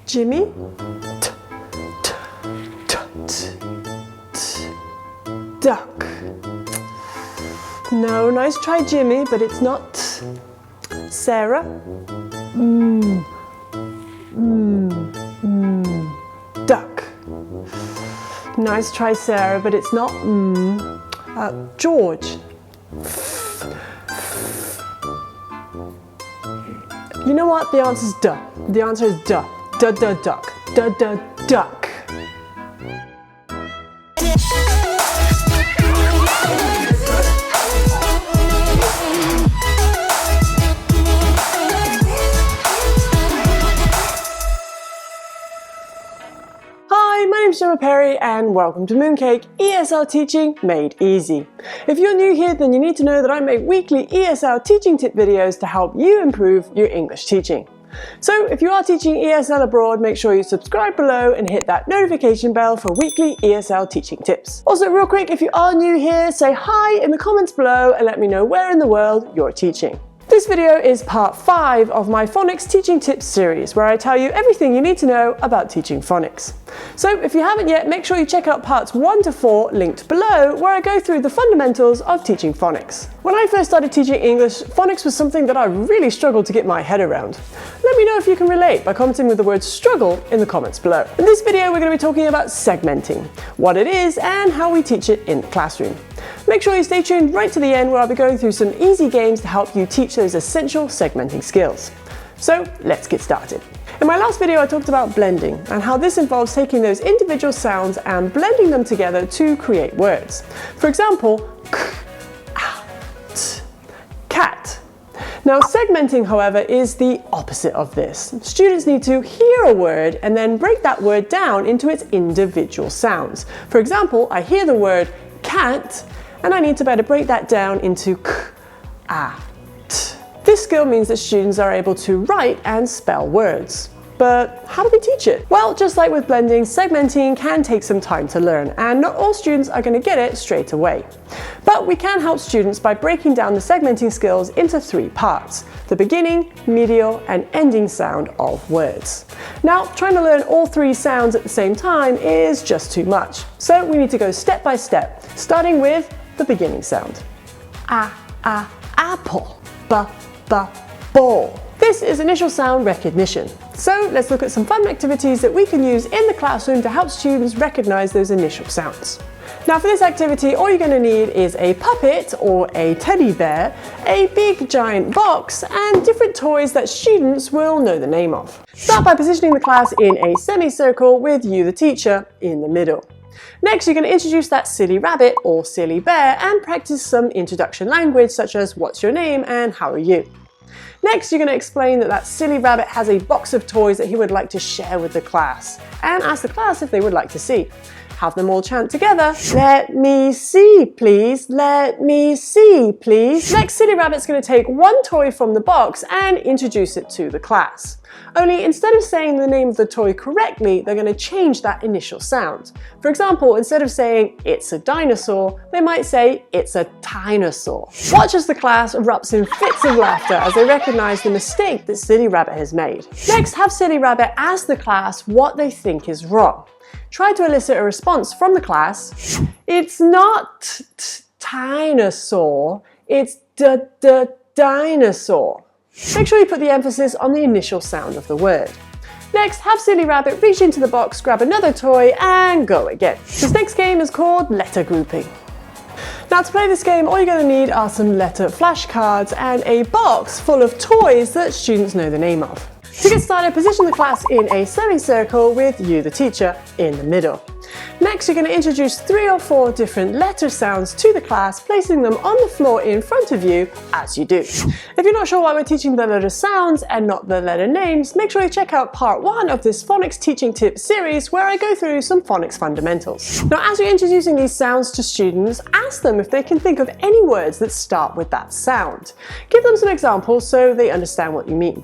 Jimmy. Duck. No, nice try, Jimmy, but it's not. Sarah. Duck. Nice try, Sarah, but it's not. George. You know what? The answer is duh. The answer is duh. Duh, duh, duck. Duh, duh, duck. Hi, my name is Gemma Perry and welcome to Mooncake ESL Teaching Made Easy. If you're new here, then you need to know that I make weekly ESL teaching tip videos to help you improve your English teaching. So if you are teaching ESL abroad, make sure you subscribe below and hit that notification bell for weekly ESL teaching tips. Also, real quick, if you are new here, say hi in the comments below and let me know where in the world you're teaching. This video is part 5 of my phonics teaching tips series, where I tell you everything you need to know about teaching phonics. So if you haven't yet, make sure you check out parts 1 to 4 linked below, where I go through the fundamentals of teaching phonics. When I first started teaching English, phonics was something that I really struggled to get my head around. Let me know if you can relate by commenting with the word struggle in the comments below. In this video, we're going to be talking about segmenting, what it is and how we teach it in the classroom. Make sure you stay tuned right to the end, where I'll be going through some easy games to help you teach those essential segmenting skills. So let's get started. In my last video, I talked about blending and how this involves taking those individual sounds and blending them together to create words. For example, k, a, t, cat. Now, segmenting, however, is the opposite of this. Students need to hear a word and then break that word down into its individual sounds. For example, I hear the word cat, and I need to better break that down into k, a, t. This skill means that students are able to write and spell words. But how do we teach it? Well, just like with blending, segmenting can take some time to learn, and not all students are going to get it straight away. But we can help students by breaking down the segmenting skills into 3 parts: the beginning, medial, and ending sound of words. Now, trying to learn all 3 sounds at the same time is just too much. So we need to go step by step, starting with the beginning sound. Apple. Ball. This is initial sound recognition. So let's look at some fun activities that we can use in the classroom to help students recognize those initial sounds. Now, for this activity, all you're going to need is a puppet or a teddy bear, a big giant box, and different toys that students will know the name of. Start by positioning the class in a semicircle with you, the teacher, in the middle. Next, you're going to introduce that silly rabbit or silly bear and practice some introduction language such as what's your name and how are you. Next, you're going to explain that that silly rabbit has a box of toys that he would like to share with the class, and ask the class if they would like to see. Have them all chant together, "Let me see, please. Let me see, please." Next, silly rabbit's going to take one toy from the box and introduce it to the class. Only instead of saying the name of the toy correctly, they're going to change that initial sound. For example, instead of saying "it's a dinosaur," they might say "it's a tinosaur." Watch as the class erupts in fits of laughter as they recognize the mistake that silly rabbit has made. Next, have silly rabbit ask the class what they think is wrong. Try to elicit a response from the class. "It's not dinosaur, it's dinosaur." Make sure you put the emphasis on the initial sound of the word. Next, have silly rabbit reach into the box, grab another toy, and go again. This next game is called letter grouping. Now, to play this game, all you're going to need are some letter flashcards and a box full of toys that students know the name of. To get started, position the class in a semicircle with you, the teacher, in the middle. Next, you're going to introduce 3 or 4 different letter sounds to the class, placing them on the floor in front of you as you do. If you're not sure why we're teaching the letter sounds and not the letter names, make sure you check out part 1 of this phonics teaching tips series, where I go through some phonics fundamentals. Now, as you're introducing these sounds to students, ask them if they can think of any words that start with that sound. Give them some examples so they understand what you mean.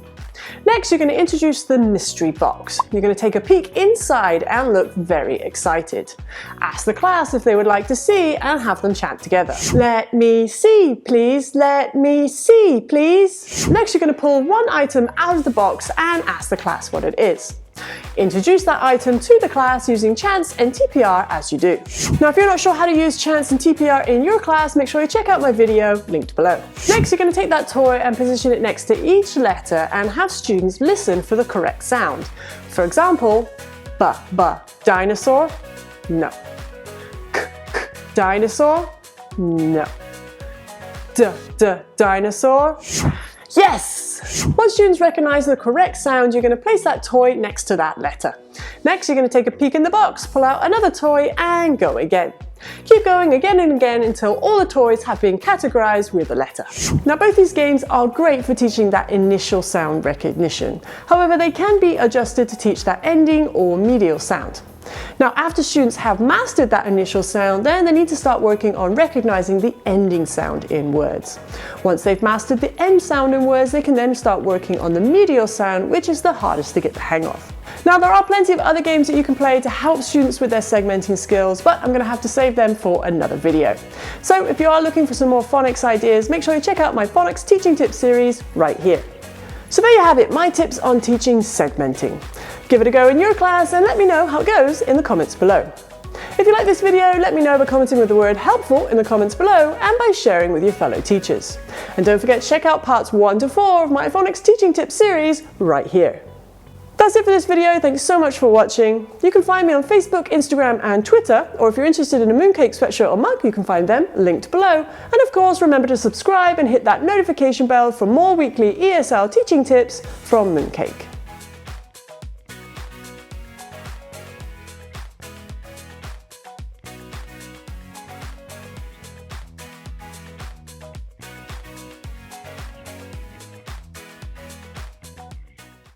Next, you're going to introduce the mystery box. You're going to take a peek inside and look very excited. excited. Ask the class if they would like to see and have them chant together. Let me see, please. Let me see, please. Next, you're going to pull one item out of the box and ask the class what it is. Introduce that item to the class using chants and TPR as you do. Now, if you're not sure how to use chants and TPR in your class, make sure you check out my video linked below. Next, you're going to take that toy and position it next to each letter and have students listen for the correct sound. For example, b, dinosaur, no. K, dinosaur, no. D, dinosaur. Yes! Once students recognize the correct sound, you're going to place that toy next to that letter. Next, you're going to take a peek in the box, pull out another toy, and go again. Keep going again and again until all the toys have been categorized with a letter. Now, both these games are great for teaching that initial sound recognition. However, they can be adjusted to teach that ending or medial sound. Now, after students have mastered that initial sound, then they need to start working on recognizing the ending sound in words. Once they've mastered the end sound in words, they can then start working on the medial sound, which is the hardest to get the hang of. Now, there are plenty of other games that you can play to help students with their segmenting skills, but I'm going to have to save them for another video. So if you are looking for some more phonics ideas, make sure you check out my phonics teaching tips series right here. So there you have it, my tips on teaching segmenting. Give it a go in your class and let me know how it goes in the comments below. If you like this video, let me know by commenting with the word helpful in the comments below and by sharing with your fellow teachers. And don't forget to check out parts 1 to 4 of my phonics teaching tips series right here. That's it for this video. Thanks so much for watching. You can find me on Facebook, Instagram and Twitter, or if you're interested in a Mooncake sweatshirt or mug, you can find them linked below. And of course, remember to subscribe and hit that notification bell for more weekly ESL teaching tips from Mooncake.